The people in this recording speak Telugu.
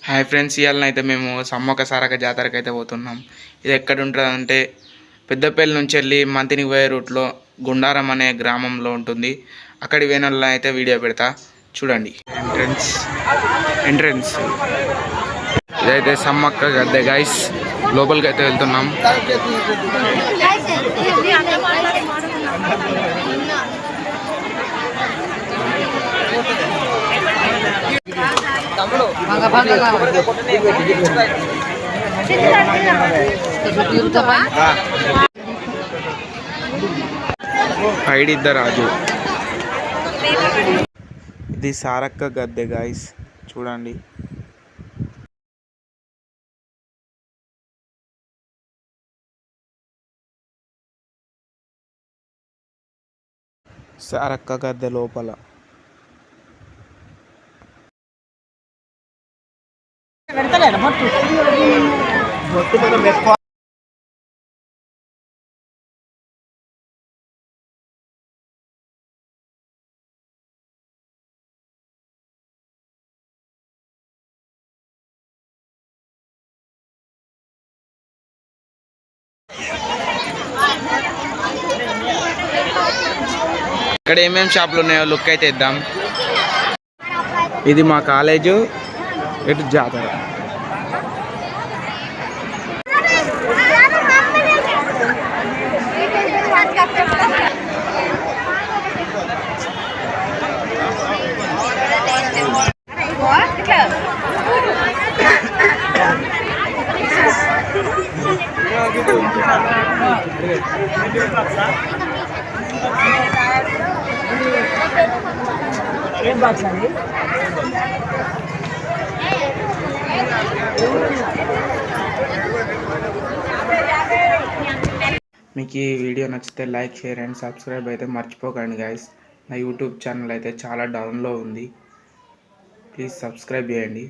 హాయ్ ఫ్రెండ్స్, ఇవాళనైతే మేము సమ్మక్క సారక్క జాతరకి అయితే పోతున్నాం. ఇది ఎక్కడ ఉంటుందంటే పెద్దపల్లి నుంచి వెళ్ళి మంతినికి పోయే రూట్లో గుండారం అనే గ్రామంలో ఉంటుంది. అక్కడి వేనల్లో అయితే వీడియో పెడతా చూడండి. ఎంట్రన్స్ ఇదైతే సమ్మక్క గద్దె గైస్. లోపలికి అయితే వెళ్తున్నాం. ఐడిద్ద రాజు. ఇది సారక్క గద్దె గాయస్, చూడండి. సారక్క గద్దె లోపల ఇక్కడ ఏమేమి షాపులు ఉన్నాయో లుక్ అయితే ఇద్దాం. ఇది మా కాలేజు, ఇటు జాతర. ఏం బాక్స్ అండి? మీకు ఈ వీడియో నచ్చితే లైక్, షేర్ అండ్ సబ్స్క్రైబ్ అయితే మర్చిపోకండి గైస్. నా యూట్యూబ్ ఛానల్ అయితే చాలా డౌన్లో ఉంది. ప్లీజ్ సబ్స్క్రైబ్ చేయండి.